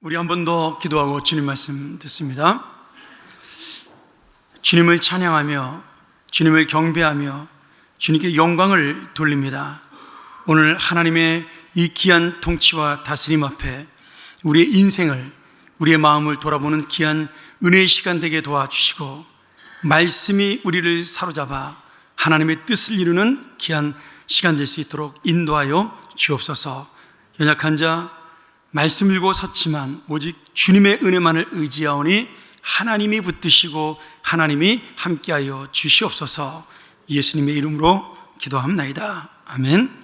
우리 한 번 더 기도하고 주님 말씀 듣습니다. 주님을 찬양하며 주님을 경배하며 주님께 영광을 돌립니다. 오늘 하나님의 이 귀한 통치와 다스림 앞에 우리의 인생을, 우리의 마음을 돌아보는 귀한 은혜의 시간 되게 도와주시고, 말씀이 우리를 사로잡아 하나님의 뜻을 이루는 귀한 시간 될 수 있도록 인도하여 주옵소서. 연약한 자 말씀 읽고 섰지만 오직 주님의 은혜만을 의지하오니 하나님이 붙드시고 하나님이 함께하여 주시옵소서. 예수님의 이름으로 기도합나이다. 아멘.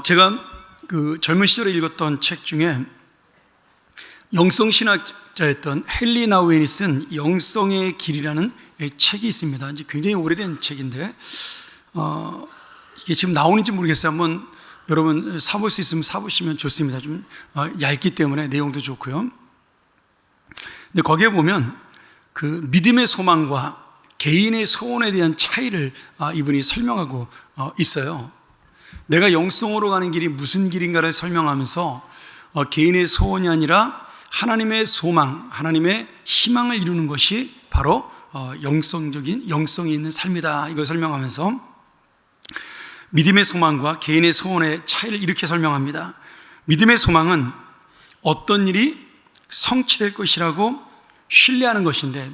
제가 젊은 시절에 읽었던 책 중에 영성신학자였던 헨리 나우엔이 쓴 영성의 길이라는 책이 있습니다. 이제 굉장히 오래된 책인데 이게 지금 나오는지 모르겠어요. 한번 여러분 사볼 수 있으면 사보시면 좋습니다. 좀 얇기 때문에 내용도 좋고요. 근데 거기에 보면 그 믿음의 소망과 개인의 소원에 대한 차이를 이분이 설명하고 있어요. 내가 영성으로 가는 길이 무슨 길인가를 설명하면서 개인의 소원이 아니라 하나님의 소망, 하나님의 희망을 이루는 것이 바로 영성적인, 영성이 있는 삶이다, 이걸 설명하면서 믿음의 소망과 개인의 소원의 차이를 이렇게 설명합니다. 믿음의 소망은 어떤 일이 성취될 것이라고 신뢰하는 것인데,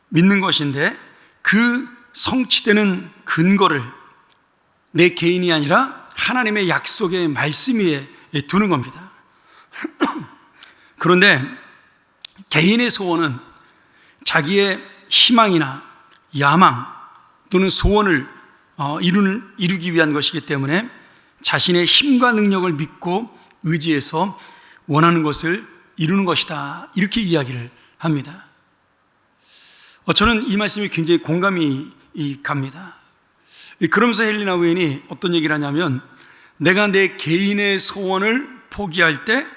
믿는 것인데, 그 성취되는 근거를 내 개인이 아니라 하나님의 약속의 말씀 위에 두는 겁니다. 그런데 개인의 소원은 자기의 희망이나 야망 또는 소원을 이루기 위한 것이기 때문에 자신의 힘과 능력을 믿고 의지해서 원하는 것을 이루는 것이다, 이렇게 이야기를 합니다. 저는 이 말씀이 굉장히 공감이 갑니다. 그러면서 헨리 나우엔이 어떤 얘기를 하냐면, 내가 내 개인의 소원을 포기할 때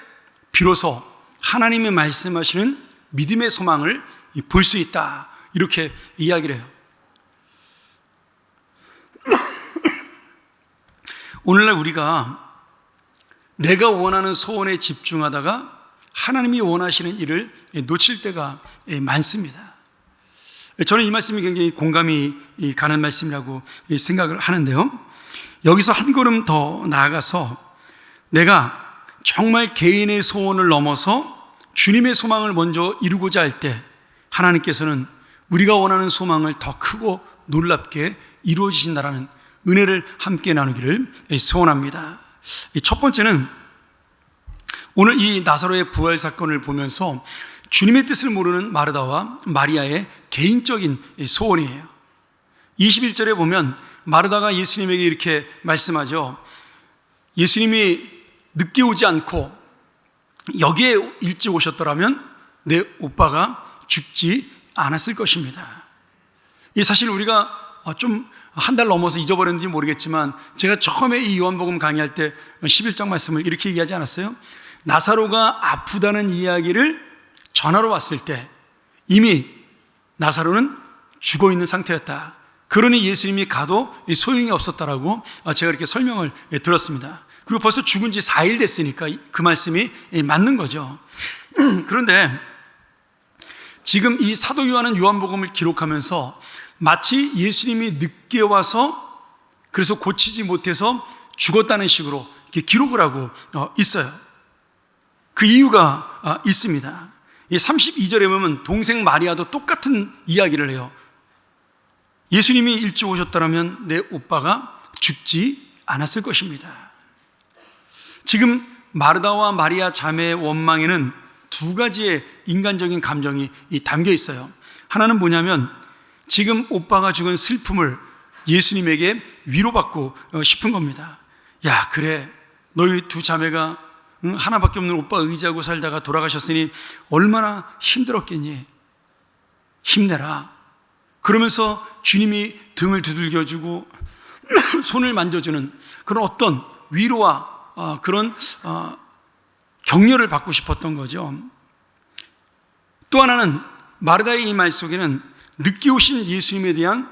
비로소 하나님의 말씀하시는 믿음의 소망을 볼 수 있다, 이렇게 이야기를 해요. 오늘날 우리가 내가 원하는 소원에 집중하다가 하나님이 원하시는 일을 놓칠 때가 많습니다. 저는 이 말씀이 굉장히 공감이 가는 말씀이라고 생각을 하는데요, 여기서 한 걸음 더 나아가서 내가 정말 개인의 소원을 넘어서 주님의 소망을 먼저 이루고자 할 때 하나님께서는 우리가 원하는 소망을 더 크고 놀랍게 이루어지신다라는 은혜를 함께 나누기를 소원합니다. 첫 번째는 오늘 이 나사로의 부활 사건을 보면서 주님의 뜻을 모르는 마르다와 마리아의 개인적인 소원이에요. 21절에 보면 마르다가 예수님에게 이렇게 말씀하죠. 예수님이 늦게 오지 않고 여기에 일찍 오셨더라면 내 오빠가 죽지 않았을 것입니다. 사실 우리가 좀 한 달 넘어서 잊어버렸는지 모르겠지만, 제가 처음에 이 요한복음 강의할 때 11장 말씀을 이렇게 얘기하지 않았어요? 나사로가 아프다는 이야기를 전하러 왔을 때 이미 나사로는 죽어 있는 상태였다. 그러니 예수님이 가도 소용이 없었다라고 제가 이렇게 설명을 들었습니다. 그리고 벌써 죽은 지 4일 됐으니까 그 말씀이 맞는 거죠. 그런데 지금 이 사도 요한은 요한복음을 기록하면서 마치 예수님이 늦게 와서 그래서 고치지 못해서 죽었다는 식으로 이렇게 기록을 하고 있어요. 그 이유가 있습니다. 32절에 보면 동생 마리아도 똑같은 이야기를 해요. 예수님이 일찍 오셨더라면 내 오빠가 죽지 않았을 것입니다. 지금 마르다와 마리아 자매의 원망에는 두 가지의 인간적인 감정이 담겨 있어요. 하나는 뭐냐면, 지금 오빠가 죽은 슬픔을 예수님에게 위로받고 싶은 겁니다. 야, 그래, 너희 두 자매가 하나밖에 없는 오빠 의지하고 살다가 돌아가셨으니 얼마나 힘들었겠니? 힘내라. 그러면서 주님이 등을 두들겨주고 손을 만져주는 그런 어떤 위로와 그런 격려를 받고 싶었던 거죠. 또 하나는 마르다의 이 말 속에는 늦게 오신 예수님에 대한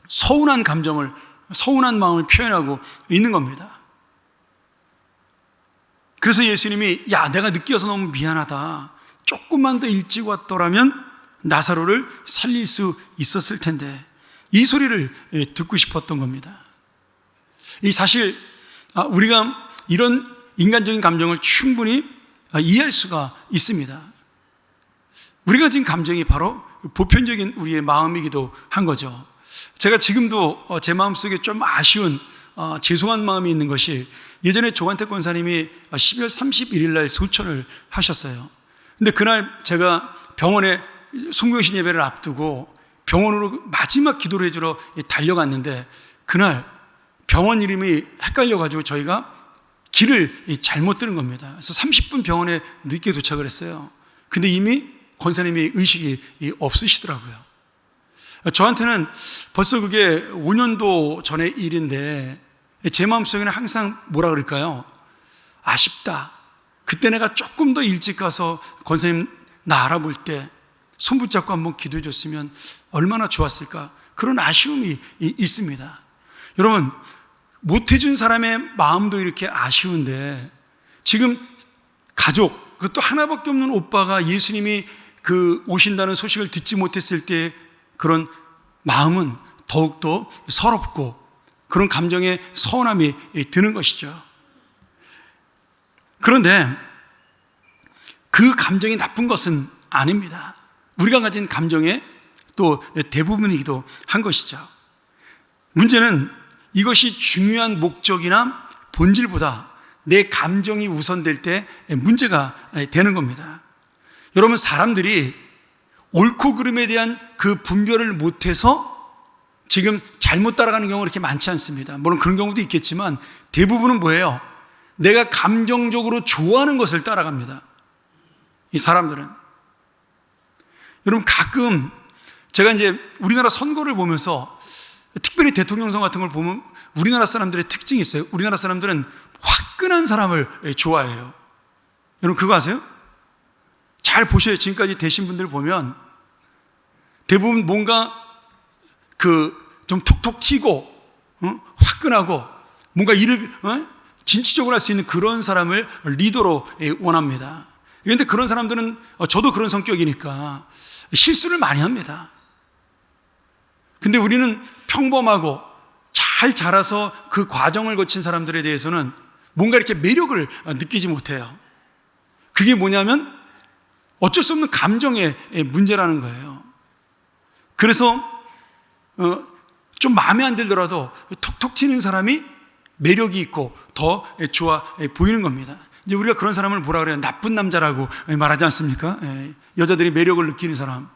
서운한 감정을 서운한 마음을 표현하고 있는 겁니다. 그래서 예수님이 야, 내가 늦게 와서 너무 미안하다. 조금만 더 일찍 왔더라면 나사로를 살릴 수 있었을 텐데, 이 소리를 듣고 싶었던 겁니다. 이 사실 우리가 이런 인간적인 감정을 충분히 이해할 수가 있습니다. 우리가 가진 감정이 바로 보편적인 우리의 마음이기도 한 거죠. 제가 지금도 제 마음속에 좀 아쉬운 죄송한 마음이 있는 것이, 예전에 조관택 권사님이 12월 31일 날 소천을 하셨어요. 근데 그날 제가 병원에 송구영신 예배를 앞두고 병원으로 마지막 기도를 해주러 달려갔는데, 그날 병원 이름이 헷갈려가지고 저희가 길을 잘못 들은 겁니다. 그래서 30분 병원에 늦게 도착을 했어요. 근데 이미 권사님이 의식이 없으시더라고요. 저한테는 벌써 그게 5년도 전의 일인데, 제 마음속에는 항상 뭐라 그럴까요? 아쉽다. 그때 내가 조금 더 일찍 가서 권사님 나 알아볼 때 손 붙잡고 한번 기도해 줬으면 얼마나 좋았을까. 그런 아쉬움이 있습니다. 여러분, 못해준 사람의 마음도 이렇게 아쉬운데, 지금 가족, 그것도 하나밖에 없는 오빠가 예수님이 오신다는 소식을 듣지 못했을 때 그런 마음은 더욱더 서럽고 그런 감정의 서운함이 드는 것이죠. 그런데 그 감정이 나쁜 것은 아닙니다. 우리가 가진 감정의 또 대부분이기도 한 것이죠. 문제는 이것이 중요한 목적이나 본질보다 내 감정이 우선될 때 문제가 되는 겁니다. 여러분, 사람들이 옳고 그름에 대한 그 분별을 못해서 지금 잘못 따라가는 경우가 그렇게 많지 않습니다. 물론 그런 경우도 있겠지만 대부분은 뭐예요? 내가 감정적으로 좋아하는 것을 따라갑니다. 이 사람들은. 여러분, 가끔 제가 이제 우리나라 선거를 보면서, 특별히 대통령 선거 같은 걸 보면 우리나라 사람들의 특징이 있어요. 우리나라 사람들은 화끈한 사람을 좋아해요. 여러분 그거 아세요? 잘 보셔요. 지금까지 되신 분들 보면 대부분 뭔가 좀 톡톡 튀고 화끈하고 뭔가 일을 진취적으로 할 수 있는 그런 사람을 리더로 원합니다. 그런데 그런 사람들은, 저도 그런 성격이니까 실수를 많이 합니다. 근데 우리는 평범하고 잘 자라서 그 과정을 거친 사람들에 대해서는 뭔가 이렇게 매력을 느끼지 못해요. 그게 뭐냐면 어쩔 수 없는 감정의 문제라는 거예요. 그래서 좀 마음에 안 들더라도 톡톡 튀는 사람이 매력이 있고 더 좋아 보이는 겁니다. 이제 우리가 그런 사람을 뭐라 그래요? 나쁜 남자라고 말하지 않습니까? 여자들이 매력을 느끼는 사람.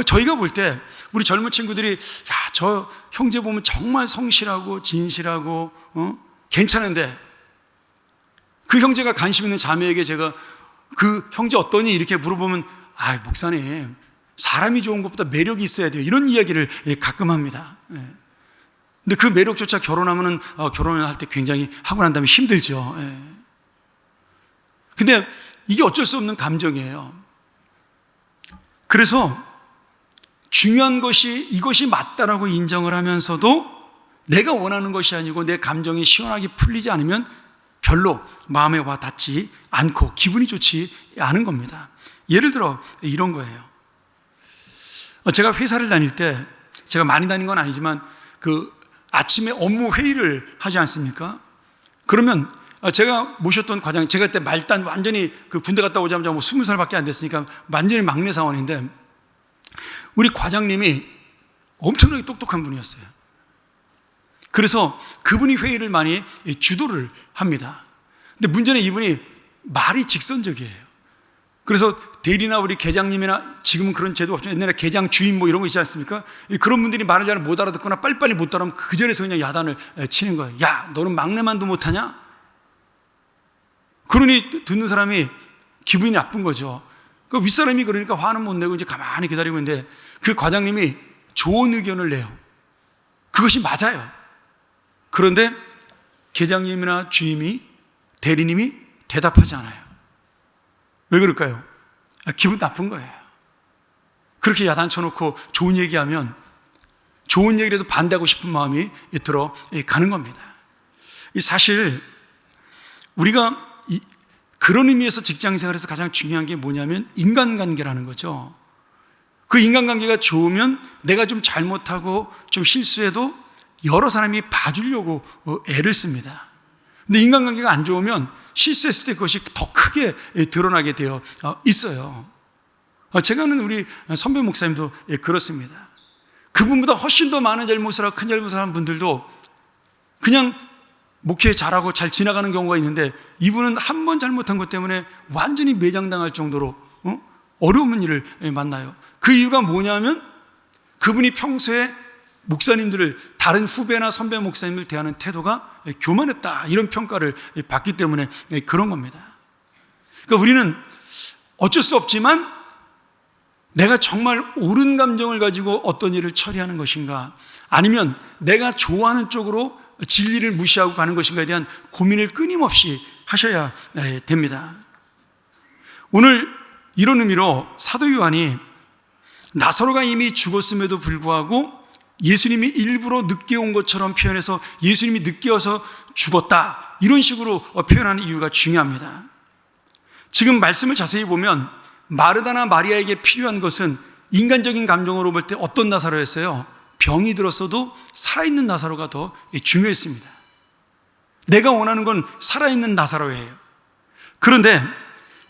저희가 볼 때 우리 젊은 친구들이, 야, 저 형제 보면 정말 성실하고 진실하고 괜찮은데, 그 형제가 관심 있는 자매에게 제가 그 형제 어떠니? 이렇게 물어보면, 아, 목사님, 사람이 좋은 것보다 매력이 있어야 돼요. 이런 이야기를 가끔 합니다. 근데 그 매력조차 결혼하면은, 결혼을 할 때 굉장히 하고 난 다음에 힘들죠. 근데 이게 어쩔 수 없는 감정이에요. 그래서 중요한 것이 이것이 맞다라고 인정을 하면서도 내가 원하는 것이 아니고 내 감정이 시원하게 풀리지 않으면 별로 마음에 와 닿지 않고 기분이 좋지 않은 겁니다. 예를 들어 이런 거예요. 제가 회사를 다닐 때, 제가 많이 다닌 건 아니지만 아침에 업무 회의를 하지 않습니까? 그러면 제가 모셨던 과장, 제가 그때 말단 완전히 군대 갔다 오자마자 20살밖에 안 됐으니까 완전히 막내 사원인데, 우리 과장님이 엄청나게 똑똑한 분이었어요. 그래서 그분이 회의를 많이 주도를 합니다. 근데 문제는 이분이 말이 직선적이에요. 그래서 대리나 우리 계장님이나, 지금은 그런 제도 없죠. 옛날에 계장 주임 이런 거 있지 않습니까? 그런 분들이 말을 잘 못 알아듣거나 빨리빨리 못 따라하면 그 자리에서 그냥 야단을 치는 거예요. 야, 너는 막내만도 못하냐? 그러니 듣는 사람이 기분이 나쁜 거죠. 그 윗사람이 그러니까 화는 못 내고 이제 가만히 기다리고 있는데, 그 과장님이 좋은 의견을 내요. 그것이 맞아요. 그런데 계장님이나 주임이, 대리님이 대답하지 않아요. 왜 그럴까요? 기분 나쁜 거예요. 그렇게 야단 쳐놓고 좋은 얘기하면 좋은 얘기라도 반대하고 싶은 마음이 들어가는 겁니다. 사실 우리가 그런 의미에서 직장생활에서 가장 중요한 게 뭐냐면 인간관계라는 거죠. 그 인간관계가 좋으면 내가 좀 잘못하고 좀 실수해도 여러 사람이 봐주려고 애를 씁니다. 근데 인간관계가 안 좋으면 실수했을 때 그것이 더 크게 드러나게 되어 있어요. 제가 아는 우리 선배 목사님도 그렇습니다. 그분보다 훨씬 더 많은 잘못을 하고 큰 잘못을 하는 분들도 그냥 목회 잘하고 잘 지나가는 경우가 있는데, 이분은 한 번 잘못한 것 때문에 완전히 매장당할 정도로 어려운 일을 만나요. 그 이유가 뭐냐면 그분이 평소에 목사님들을, 다른 후배나 선배 목사님을 대하는 태도가 교만했다, 이런 평가를 받기 때문에 그런 겁니다. 그러니까 우리는 어쩔 수 없지만 내가 정말 옳은 감정을 가지고 어떤 일을 처리하는 것인가, 아니면 내가 좋아하는 쪽으로 진리를 무시하고 가는 것인가에 대한 고민을 끊임없이 하셔야 됩니다. 오늘 이런 의미로 사도 요한이 나사로가 이미 죽었음에도 불구하고 예수님이 일부러 늦게 온 것처럼 표현해서 예수님이 늦게 와서 죽었다, 이런 식으로 표현하는 이유가 중요합니다. 지금 말씀을 자세히 보면 마르다나 마리아에게 필요한 것은 인간적인 감정으로 볼 때 어떤 나사로였어요? 병이 들었어도 살아있는 나사로가 더 중요했습니다. 내가 원하는 건 살아있는 나사로예요. 그런데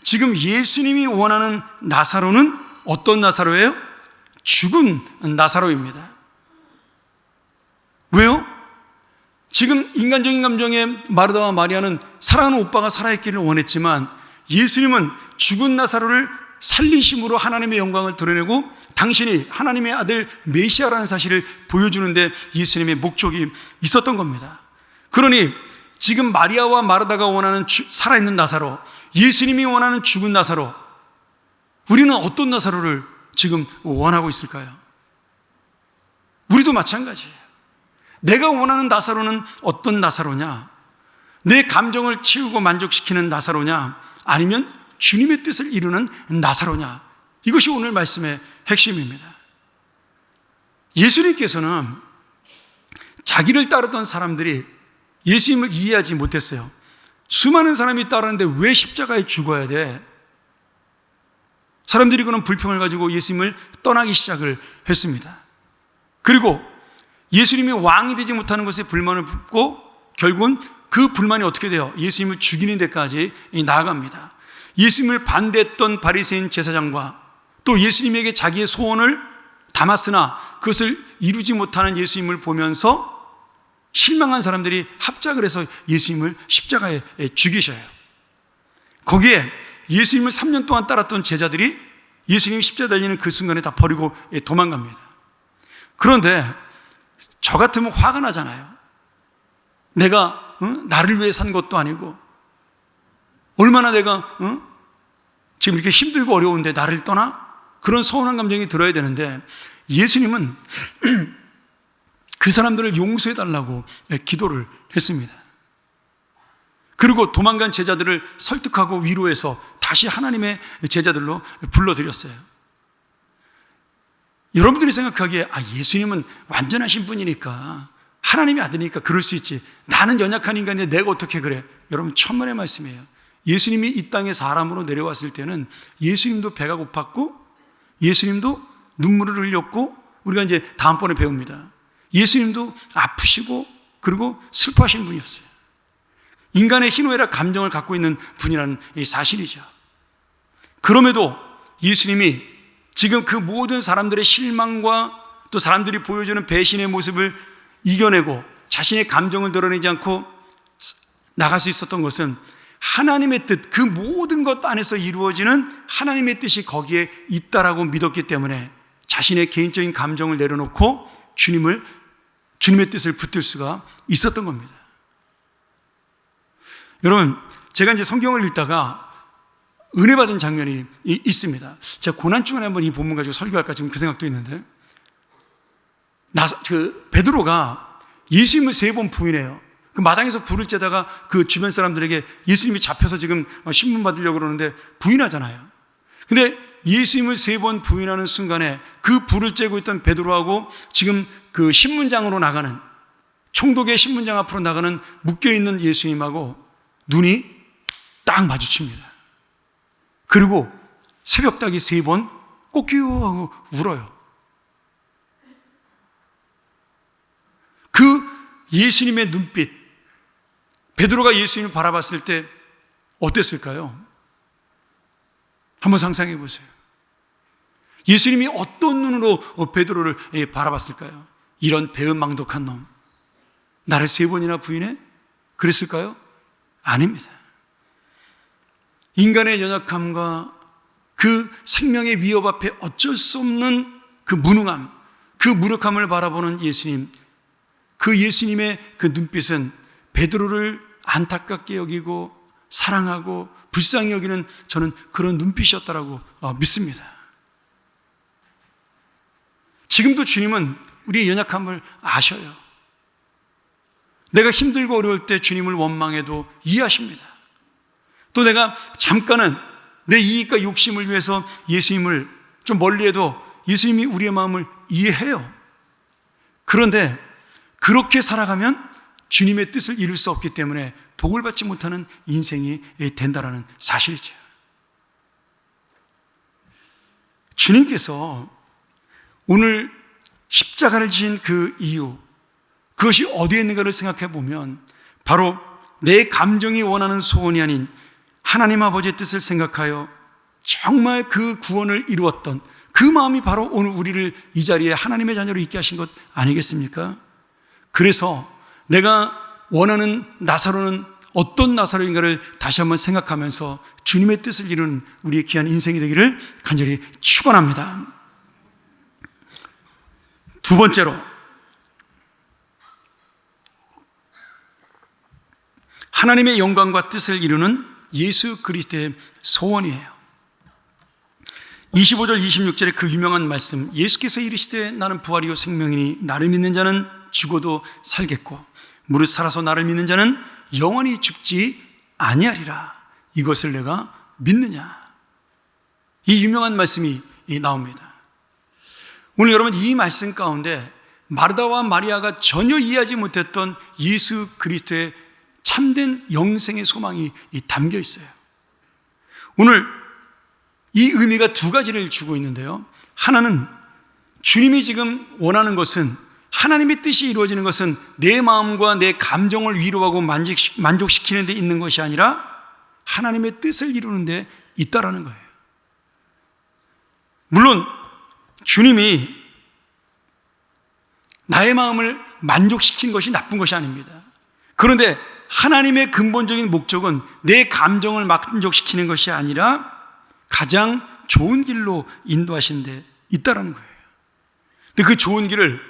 지금 예수님이 원하는 나사로는 어떤 나사로예요? 죽은 나사로입니다. 왜요? 지금 인간적인 감정에 마르다와 마리아는 사랑하는 오빠가 살아있기를 원했지만, 예수님은 죽은 나사로를 살리심으로 하나님의 영광을 드러내고 당신이 하나님의 아들 메시아라는 사실을 보여주는데 예수님의 목적이 있었던 겁니다. 그러니 지금 마리아와 마르다가 원하는 살아있는 나사로, 예수님이 원하는 죽은 나사로, 우리는 어떤 나사로를 지금 원하고 있을까요? 우리도 마찬가지예요. 내가 원하는 나사로는 어떤 나사로냐? 내 감정을 채우고 만족시키는 나사로냐? 아니면 주님의 뜻을 이루는 나사로냐? 이것이 오늘 말씀의 핵심입니다. 예수님께서는 자기를 따르던 사람들이 예수님을 이해하지 못했어요. 수많은 사람이 따르는데 왜 십자가에 죽어야 돼? 사람들이 그런 불평을 가지고 예수님을 떠나기 시작을 했습니다. 그리고 예수님이 왕이 되지 못하는 것에 불만을 품고 결국은 그 불만이 어떻게 돼요? 예수님을 죽이는 데까지 나아갑니다. 예수님을 반대했던 바리새인 제사장과 또 예수님에게 자기의 소원을 담았으나 그것을 이루지 못하는 예수님을 보면서 실망한 사람들이 합작을 해서 예수님을 십자가에 죽이셔요. 거기에 예수님을 3년 동안 따랐던 제자들이 예수님이 십자가 달리는 그 순간에 다 버리고 도망갑니다. 그런데 저 같으면 화가 나잖아요. 내가 나를 위해 산 것도 아니고, 얼마나 내가 지금 이렇게 힘들고 어려운데 나를 떠나? 그런 서운한 감정이 들어야 되는데, 예수님은 그 사람들을 용서해달라고 기도를 했습니다. 그리고 도망간 제자들을 설득하고 위로해서 다시 하나님의 제자들로 불러들였어요. 여러분들이 생각하기에 예수님은 완전하신 분이니까, 하나님의 아들이니까 그럴 수 있지, 나는 연약한 인간인데 내가 어떻게 그래? 여러분, 천만의 말씀이에요. 예수님이 이 땅에 사람으로 내려왔을 때는 예수님도 배가 고팠고 예수님도 눈물을 흘렸고, 우리가 이제 다음번에 배웁니다. 예수님도 아프시고 그리고 슬퍼하신 분이었어요. 인간의 희노애락 감정을 갖고 있는 분이라는 사실이죠. 그럼에도 예수님이 지금 그 모든 사람들의 실망과 또 사람들이 보여주는 배신의 모습을 이겨내고 자신의 감정을 드러내지 않고 나갈 수 있었던 것은 하나님의 뜻, 그 모든 것 안에서 이루어지는 하나님의 뜻이 거기에 있다라고 믿었기 때문에 자신의 개인적인 감정을 내려놓고 주님의 뜻을 붙들 수가 있었던 겁니다. 여러분, 제가 이제 성경을 읽다가 은혜 받은 장면이 있습니다. 제가 고난주간에 한번 이 본문 가지고 설교할까 지금 그 생각도 있는데, 베드로가 예수님을 3번 부인해요. 그 마당에서 불을 쬐다가 그 주변 사람들에게 예수님이 잡혀서 지금 신문 받으려고 그러는데 부인하잖아요. 근데 예수님을 3번 부인하는 순간에 그 불을 쬐고 있던 베드로하고 지금 그 신문장으로 나가는, 총독의 신문장 앞으로 나가는 묶여있는 예수님하고 눈이 딱 마주칩니다. 그리고 새벽닭이 3번 꼬끼우 하고 울어요. 그 예수님의 눈빛, 베드로가 예수님을 바라봤을 때 어땠을까요? 한번 상상해 보세요. 예수님이 어떤 눈으로 베드로를 바라봤을까요? 이런 배은망덕한 놈, 나를 3번이나 부인해? 그랬을까요? 아닙니다. 인간의 연약함과 그 생명의 위협 앞에 어쩔 수 없는 그 무능함, 그 무력함을 바라보는 예수님, 그 예수님의 그 눈빛은 베드로를 안타깝게 여기고 사랑하고 불쌍히 여기는, 저는 그런 눈빛이었다라고 믿습니다. 지금도 주님은 우리의 연약함을 아셔요. 내가 힘들고 어려울 때 주님을 원망해도 이해하십니다. 또 내가 잠깐은 내 이익과 욕심을 위해서 예수님을 좀 멀리해도 예수님이 우리의 마음을 이해해요. 그런데 그렇게 살아가면 주님의 뜻을 이룰 수 없기 때문에 복을 받지 못하는 인생이 된다는 사실이죠. 주님께서 오늘 십자가를 지신 그 이유, 그것이 어디에 있는가를 생각해 보면 바로 내 감정이 원하는 소원이 아닌 하나님 아버지의 뜻을 생각하여 정말 그 구원을 이루었던 그 마음이 바로 오늘 우리를 이 자리에 하나님의 자녀로 있게 하신 것 아니겠습니까? 그래서 내가 원하는 나사로는 어떤 나사로인가를 다시 한번 생각하면서 주님의 뜻을 이루는 우리의 귀한 인생이 되기를 간절히 축원합니다. 두 번째로, 하나님의 영광과 뜻을 이루는 예수 그리스도의 소원이에요. 25절 26절에 그 유명한 말씀, 예수께서 이르시되 나는 부활이요 생명이니 나를 믿는 자는 죽어도 살겠고 무릇 살아서 나를 믿는 자는 영원히 죽지 아니하리라. 이것을 내가 믿느냐. 이 유명한 말씀이 나옵니다. 오늘 여러분, 이 말씀 가운데 마르다와 마리아가 전혀 이해하지 못했던 예수 그리스도의 참된 영생의 소망이 담겨 있어요. 오늘 이 의미가 두 가지를 주고 있는데요. 하나는 주님이 지금 원하는 것은, 하나님의 뜻이 이루어지는 것은 내 마음과 내 감정을 위로하고 만족시키는 데 있는 것이 아니라 하나님의 뜻을 이루는 데 있다라는 거예요. 물론 주님이 나의 마음을 만족시킨 것이 나쁜 것이 아닙니다. 그런데 하나님의 근본적인 목적은 내 감정을 만족시키는 것이 아니라 가장 좋은 길로 인도하시는 데 있다라는 거예요. 근데 그 좋은 길을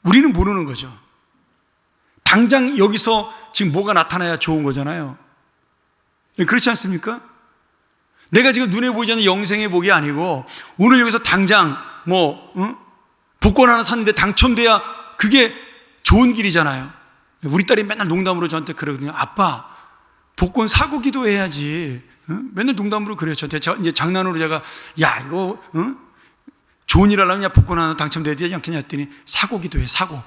우리는 모르는 거죠. 당장 여기서 지금 뭐가 나타나야 좋은 거잖아요. 그렇지 않습니까? 내가 지금 눈에 보이지 않는 영생의 복이 아니고 오늘 여기서 당장 복권 하나 샀는데 당첨돼야 그게 좋은 길이잖아요. 우리 딸이 맨날 농담으로 저한테 그러거든요. 아빠, 복권 사고 기도해야지. 맨날 농담으로 그래요. 저한테 이제 장난으로 제가, 야, 이거 좋은 일 하려면 복권 하나 당첨돼야 되지 않겠냐 했더니 사고 기도해, 사고.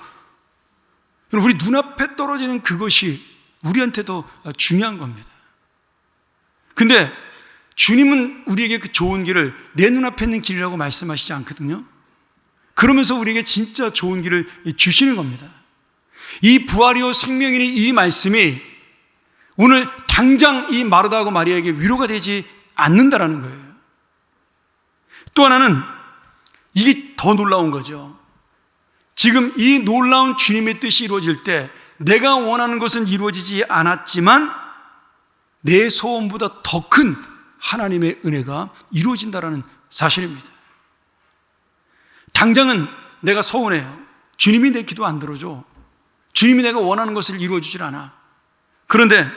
우리 눈앞에 떨어지는 그것이 우리한테도 중요한 겁니다. 근데 주님은 우리에게 그 좋은 길을 내 눈앞에 있는 길이라고 말씀하시지 않거든요. 그러면서 우리에게 진짜 좋은 길을 주시는 겁니다. 이 부활이요 생명이니 이 말씀이 오늘 당장 이 마르다하고 마리아에게 위로가 되지 않는다라는 거예요. 또 하나는 이게 더 놀라운 거죠. 지금 이 놀라운 주님의 뜻이 이루어질 때 내가 원하는 것은 이루어지지 않았지만 내 소원보다 더 큰 하나님의 은혜가 이루어진다라는 사실입니다. 당장은 내가 서운해요. 주님이 내 기도 안 들어줘. 주님이 내가 원하는 것을 이루어주질 않아. 그런데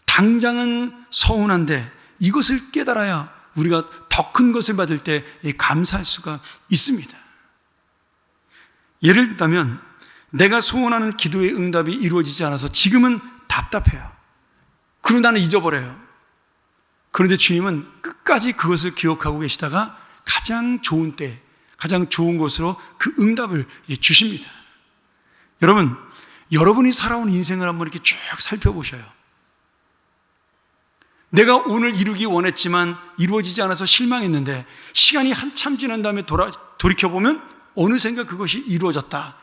당장은 서운한데 이것을 깨달아야 우리가 더 큰 것을 받을 때 감사할 수가 있습니다. 예를 들면 내가 소원하는 기도의 응답이 이루어지지 않아서 지금은 답답해요. 그리고 나는 잊어버려요. 그런데 주님은 끝까지 그것을 기억하고 계시다가 가장 좋은 때, 가장 좋은 것으로 그 응답을 주십니다. 여러분, 여러분이 살아온 인생을 한번 이렇게 쭉 살펴보셔요. 내가 오늘 이루기 원했지만 이루어지지 않아서 실망했는데 시간이 한참 지난 다음에 돌이켜보면 어느샌가 그것이 이루어졌다.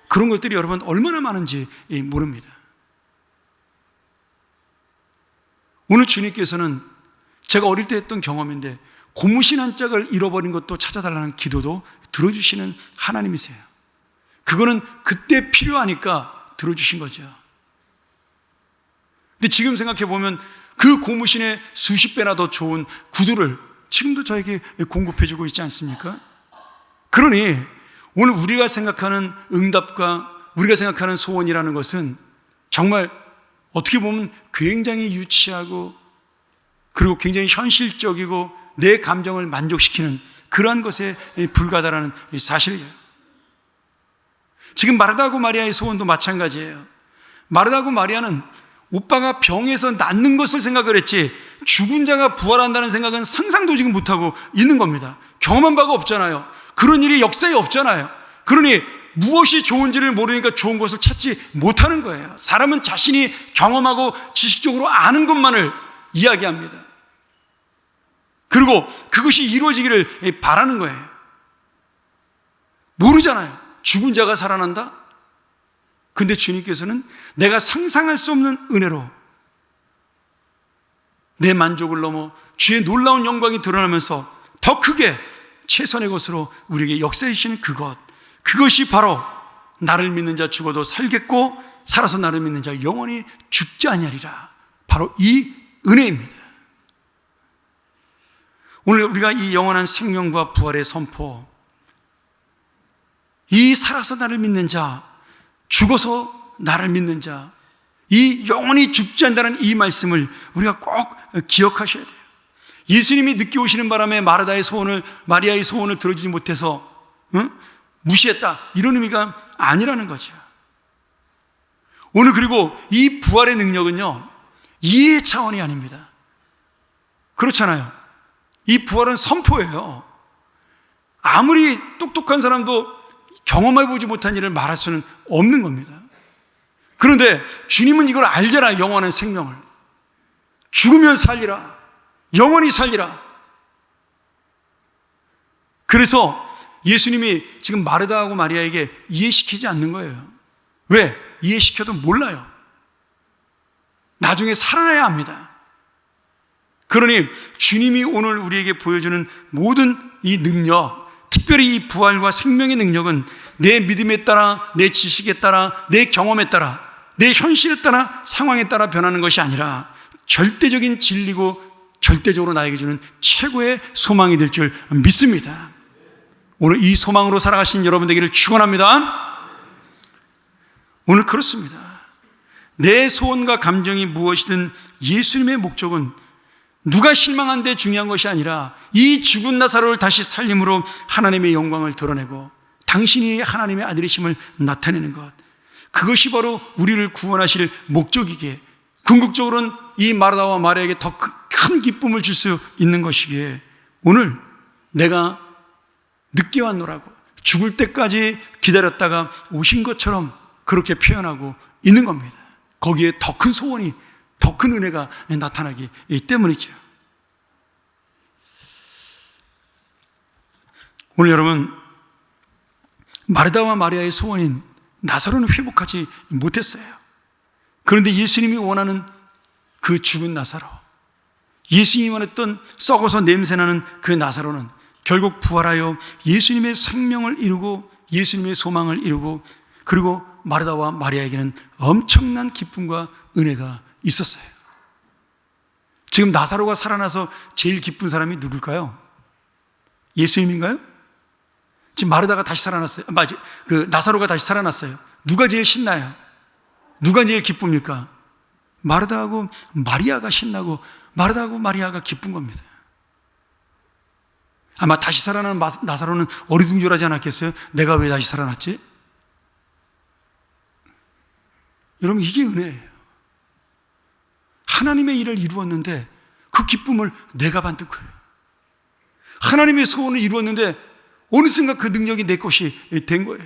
그런 것들이 여러분 얼마나 많은지 모릅니다. 오늘 주님께서는 제가 어릴 때 했던 경험인데 고무신 한 짝을 잃어버린 것도 찾아달라는 기도도 들어주시는 하나님이세요. 그거는 그때 필요하니까 들어주신 거죠. 근데 지금 생각해보면 그 고무신의 수십 배나 더 좋은 구두를 지금도 저에게 공급해주고 있지 않습니까? 그러니 오늘 우리가 생각하는 응답과 우리가 생각하는 소원이라는 것은 정말 어떻게 보면 굉장히 유치하고 그리고 굉장히 현실적이고 내 감정을 만족시키는 그러한 것에 불과하다는 사실이에요. 지금 마르다하고 마리아의 소원도 마찬가지예요. 마르다하고 마리아는 오빠가 병에서 낫는 것을 생각을 했지 죽은 자가 부활한다는 생각은 상상도 지금 못하고 있는 겁니다. 경험한 바가 없잖아요. 그런 일이 역사에 없잖아요. 그러니 무엇이 좋은지를 모르니까 좋은 것을 찾지 못하는 거예요. 사람은 자신이 경험하고 지식적으로 아는 것만을 이야기합니다. 그리고 그것이 이루어지기를 바라는 거예요. 모르잖아요. 죽은 자가 살아난다? 근데 주님께서는 내가 상상할 수 없는 은혜로 내 만족을 넘어 주의 놀라운 영광이 드러나면서 더 크게 최선의 것으로 우리에게 역사해 주시는 그것이 바로 나를 믿는 자 죽어도 살겠고 살아서 나를 믿는 자 영원히 죽지 아니하리라. 바로 이 은혜입니다. 오늘 우리가 이 영원한 생명과 부활의 선포, 이 살아서 나를 믿는 자, 죽어서 나를 믿는 자, 이 영원히 죽지 않는다는 이 말씀을 우리가 꼭 기억하셔야 돼요. 예수님이 늦게 오시는 바람에 마리아의 소원을 들어주지 못해서 무시했다, 이런 의미가 아니라는 거죠. 오늘 그리고 이 부활의 능력은요, 이해의 차원이 아닙니다. 그렇잖아요. 이 부활은 선포예요. 아무리 똑똑한 사람도 경험해보지 못한 일을 말할 수는 없는 겁니다. 그런데 주님은 이걸 알잖아요. 영원한 생명을. 죽으면 살리라, 영원히 살리라. 그래서 예수님이 지금 마르다하고 마리아에게 이해시키지 않는 거예요. 왜? 이해시켜도 몰라요. 나중에 살아나야 합니다. 그러니 주님이 오늘 우리에게 보여주는 모든 이 능력, 특별히 이 부활과 생명의 능력은 내 믿음에 따라, 내 지식에 따라, 내 경험에 따라, 내 현실에 따라, 상황에 따라 변하는 것이 아니라 절대적인 진리고 절대적으로 나에게 주는 최고의 소망이 될 줄 믿습니다. 오늘 이 소망으로 살아가신 여러분 되기를 축원합니다. 오늘 그렇습니다. 내 소원과 감정이 무엇이든 예수님의 목적은 누가 실망한 데 중요한 것이 아니라 이 죽은 나사로를 다시 살림으로 하나님의 영광을 드러내고 당신이 하나님의 아들이심을 나타내는 것, 그것이 바로 우리를 구원하실 목적이기에, 궁극적으로는 이 마르다와 마리아에게 더 큰 기쁨을 줄 수 있는 것이기에 오늘 내가 늦게 왔노라고 죽을 때까지 기다렸다가 오신 것처럼 그렇게 표현하고 있는 겁니다. 거기에 더 큰 소원이, 더 큰 은혜가 나타나기 때문이죠. 오늘 여러분, 마르다와 마리아의 소원인 나사로는 회복하지 못했어요. 그런데 예수님이 원하는 그 죽은 나사로, 예수님이 원했던 썩어서 냄새나는 그 나사로는 결국 부활하여 예수님의 생명을 이루고 예수님의 소망을 이루고, 그리고 마르다와 마리아에게는 엄청난 기쁨과 은혜가 있었어요. 지금 나사로가 살아나서 제일 기쁜 사람이 누굴까요? 예수님인가요? 지금 마르다가 다시 살아났어요. 나사로가 다시 살아났어요. 누가 제일 신나요? 누가 제일 기쁩니까? 마르다하고 마리아가 신나고 마르다하고 마리아가 기쁜 겁니다. 아마 다시 살아난 나사로는 어리둥절하지 않았겠어요? 내가 왜 다시 살아났지? 여러분, 이게 은혜예요. 하나님의 일을 이루었는데 그 기쁨을 내가 받는 거예요. 하나님의 소원을 이루었는데 어느 순간 그 능력이 내 것이 된 거예요.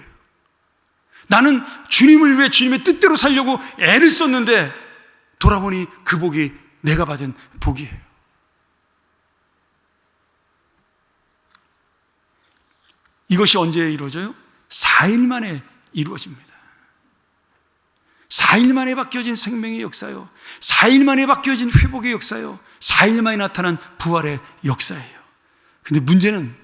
나는 주님을 위해 주님의 뜻대로 살려고 애를 썼는데 돌아보니 그 복이 내가 받은 복이에요. 이것이 언제 이루어져요? 4일 만에 이루어집니다. 4일 만에 바뀌어진 생명의 역사요, 4일 만에 바뀌어진 회복의 역사요, 4일 만에 나타난 부활의 역사예요. 근데 문제는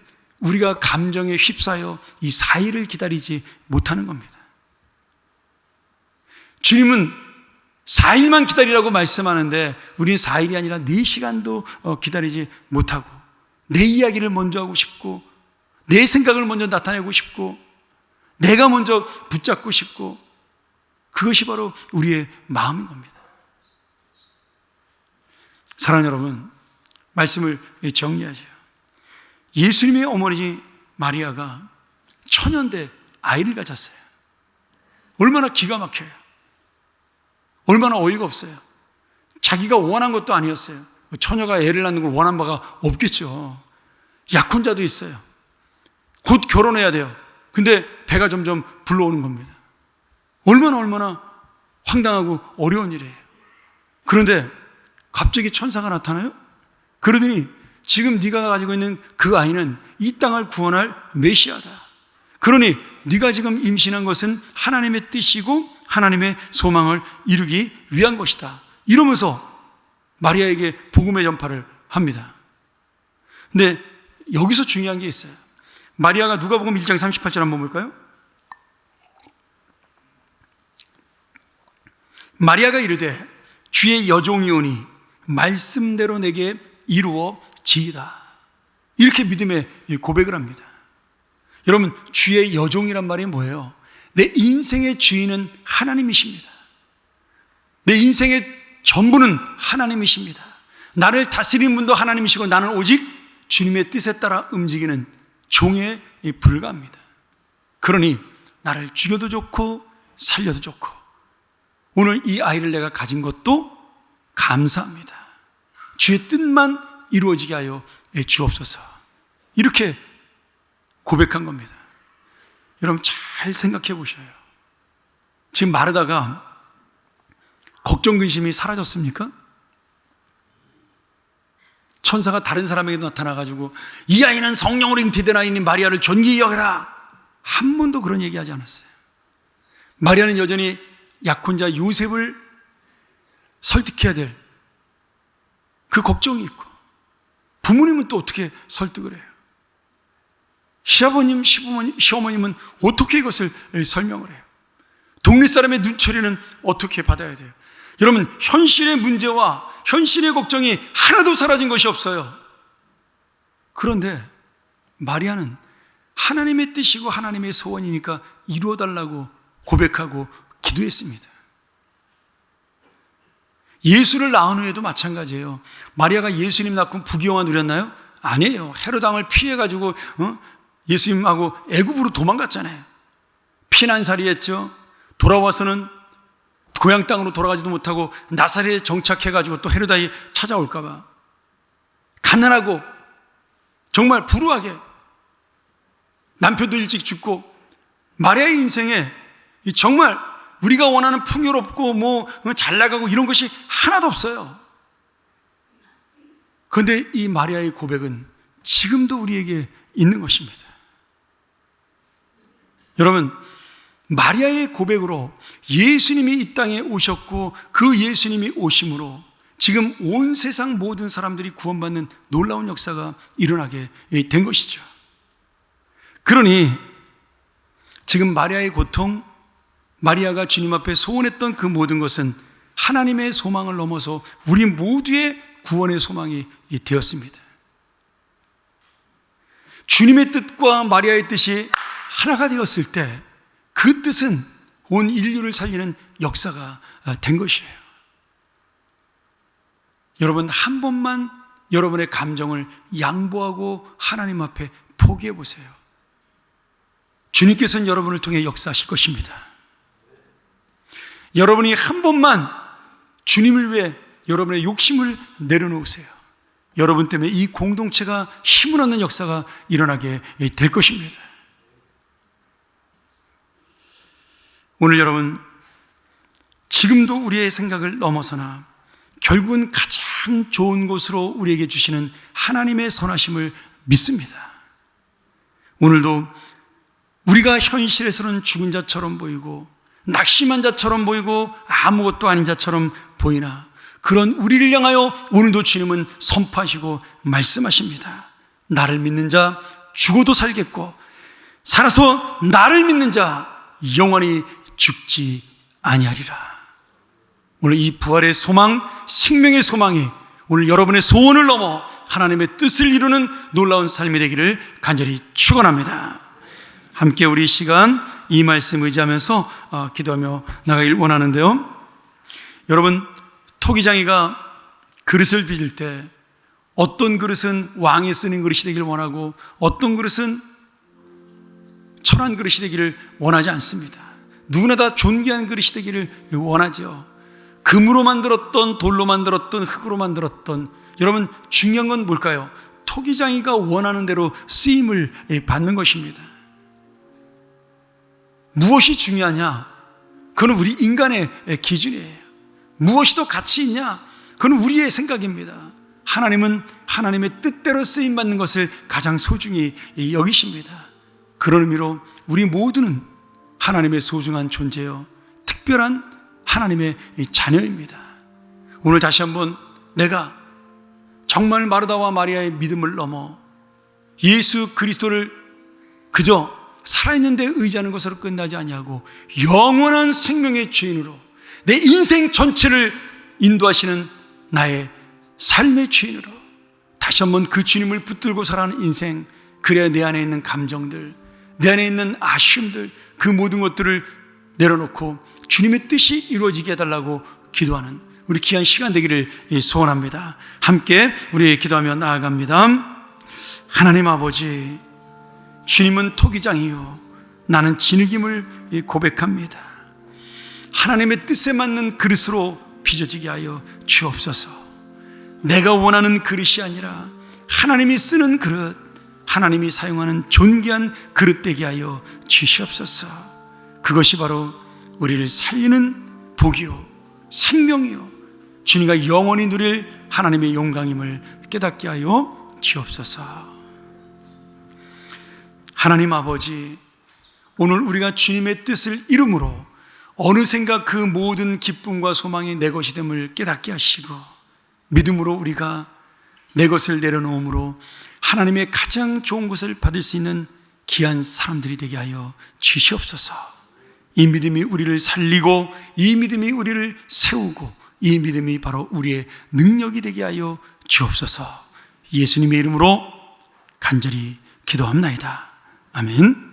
우리가 감정에 휩싸여 이 4일을 기다리지 못하는 겁니다. 주님은 4일만 기다리라고 말씀하는데 우리는 4일이 아니라 4시간도 기다리지 못하고 내 이야기를 먼저 하고 싶고 내 생각을 먼저 나타내고 싶고 내가 먼저 붙잡고 싶고, 그것이 바로 우리의 마음인 겁니다. 사랑하는 여러분, 말씀을 정리하죠. 예수님의 어머니 마리아가 처년대 아이를 가졌어요. 얼마나 기가 막혀요. 얼마나 어이가 없어요. 자기가 원한 것도 아니었어요. 처녀가 애를 낳는 걸 원한 바가 없겠죠. 약혼자도 있어요. 곧 결혼해야 돼요. 근데 배가 점점 불러오는 겁니다. 얼마나 황당하고 어려운 일이에요. 그런데 갑자기 천사가 나타나요? 그러더니 지금 네가 가지고 있는 그 아이는 이 땅을 구원할 메시아다. 그러니 네가 지금 임신한 것은 하나님의 뜻이고 하나님의 소망을 이루기 위한 것이다. 이러면서 마리아에게 복음의 전파를 합니다. 근데 여기서 중요한 게 있어요. 마리아가 누가복음 1장 38절 한번 볼까요? 마리아가 이르되 주의 여종이 오니 말씀대로 내게 이루어지이다. 이렇게 믿음의 고백을 합니다. 여러분, 주의 여종이란 말이 뭐예요? 내 인생의 주인은 하나님이십니다. 내 인생의 전부는 하나님이십니다. 나를 다스리는 분도 하나님이시고 나는 오직 주님의 뜻에 따라 움직이는 종에 불과합니다. 그러니 나를 죽여도 좋고 살려도 좋고 오늘 이 아이를 내가 가진 것도 감사합니다. 주의 뜻만 이루어지게 하여 주옵소서. 이렇게 고백한 겁니다. 여러분 잘 생각해 보셔요. 지금 마르다가 걱정 근심이 사라졌습니까? 천사가 다른 사람에게 나타나가지고 이 아이는 성령으로 잉태된 아이니 마리아를 존귀히 여겨라, 한 번도 그런 얘기하지 않았어요. 마리아는 여전히 약혼자 요셉을 설득해야 될 그 걱정이 있고, 부모님은 또 어떻게 설득을 해요? 시아버님, 시어머님은 어떻게 이것을 설명을 해요? 동네 사람의 눈초리는 어떻게 받아야 돼요? 여러분, 현실의 문제와 현실의 걱정이 하나도 사라진 것이 없어요. 그런데 마리아는 하나님의 뜻이고 하나님의 소원이니까 이루어달라고 고백하고 기도했습니다. 예수를 낳은 후에도 마찬가지예요. 마리아가 예수님 낳고 부귀영화 누렸나요? 아니에요. 헤롯 왕을 피해가지고 예수님하고 애굽으로 도망갔잖아요. 피난살이 했죠. 돌아와서는 고향 땅으로 돌아가지도 못하고 나사렛에 정착해가지고 또 헤롯 왕이 찾아올까봐 가난하고 정말 불우하게 남편도 일찍 죽고, 마리아의 인생에 정말 우리가 원하는 풍요롭고 잘 나가고 이런 것이 하나도 없어요. 그런데 이 마리아의 고백은 지금도 우리에게 있는 것입니다. 여러분, 마리아의 고백으로 예수님이 이 땅에 오셨고 그 예수님이 오심으로 지금 온 세상 모든 사람들이 구원받는 놀라운 역사가 일어나게 된 것이죠. 그러니 지금 마리아의 고통, 마리아가 주님 앞에 소원했던 그 모든 것은 하나님의 소망을 넘어서 우리 모두의 구원의 소망이 되었습니다. 주님의 뜻과 마리아의 뜻이 하나가 되었을 때 그 뜻은 온 인류를 살리는 역사가 된 것이에요. 여러분, 한 번만 여러분의 감정을 양보하고 하나님 앞에 포기해 보세요. 주님께서는 여러분을 통해 역사하실 것입니다. 여러분이 한 번만 주님을 위해 여러분의 욕심을 내려놓으세요. 여러분 때문에 이 공동체가 힘을 얻는 역사가 일어나게 될 것입니다. 오늘 여러분, 지금도 우리의 생각을 넘어서나 결국은 가장 좋은 곳으로 우리에게 주시는 하나님의 선하심을 믿습니다. 오늘도 우리가 현실에서는 죽은 자처럼 보이고 낙심한 자처럼 보이고 아무것도 아닌 자처럼 보이나 그런 우리를 향하여 오늘도 주님은 선포하시고 말씀하십니다. 나를 믿는 자 죽어도 살겠고 살아서 나를 믿는 자 영원히 죽지 아니하리라. 오늘 이 부활의 소망, 생명의 소망이 오늘 여러분의 소원을 넘어 하나님의 뜻을 이루는 놀라운 삶이 되기를 간절히 축원합니다. 함께 우리 시간 이 말씀 의지하면서 기도하며 나가길 원하는데요. 여러분, 토기장이가 그릇을 빚을 때 어떤 그릇은 왕이 쓰는 그릇이 되기를 원하고 어떤 그릇은 천한 그릇이 되기를 원하지 않습니다. 누구나 다 존귀한 그릇이 되기를 원하죠. 금으로 만들었던, 돌로 만들었던, 흙으로 만들었던, 여러분 중요한 건 뭘까요? 토기장이가 원하는 대로 쓰임을 받는 것입니다. 무엇이 중요하냐? 그건 우리 인간의 기준이에요. 무엇이 더 가치 있냐? 그건 우리의 생각입니다. 하나님은 하나님의 뜻대로 쓰임받는 것을 가장 소중히 여기십니다. 그런 의미로 우리 모두는 하나님의 소중한 존재요, 특별한 하나님의 자녀입니다. 오늘 다시 한번 내가 정말 마르다와 마리아의 믿음을 넘어 예수 그리스도를 그저 살아있는 데 의지하는 것으로 끝나지 아니하고 영원한 생명의 주인으로 내 인생 전체를 인도하시는 나의 삶의 주인으로 다시 한번 그 주님을 붙들고 살아가는 인생, 그래야 내 안에 있는 감정들, 내 안에 있는 아쉬움들, 그 모든 것들을 내려놓고 주님의 뜻이 이루어지게 해달라고 기도하는 우리 귀한 시간 되기를 소원합니다. 함께 우리 기도하며 나아갑니다. 하나님 아버지, 주님은 토기장이요 나는 진흙임을 고백합니다. 하나님의 뜻에 맞는 그릇으로 빚어지게 하여 주옵소서. 내가 원하는 그릇이 아니라 하나님이 쓰는 그릇, 하나님이 사용하는 존귀한 그릇 되게 하여 주시옵소서. 그것이 바로 우리를 살리는 복이요 생명이요 주님과 영원히 누릴 하나님의 영광임을 깨닫게 하여 주옵소서. 하나님 아버지, 오늘 우리가 주님의 뜻을 이름으로 어느샌가 그 모든 기쁨과 소망이 내 것이 됨을 깨닫게 하시고 믿음으로 우리가 내 것을 내려놓음으로 하나님의 가장 좋은 것을 받을 수 있는 귀한 사람들이 되게 하여 주시옵소서. 이 믿음이 우리를 살리고 이 믿음이 우리를 세우고 이 믿음이 바로 우리의 능력이 되게 하여 주옵소서. 예수님의 이름으로 간절히 기도합나이다. 아멘.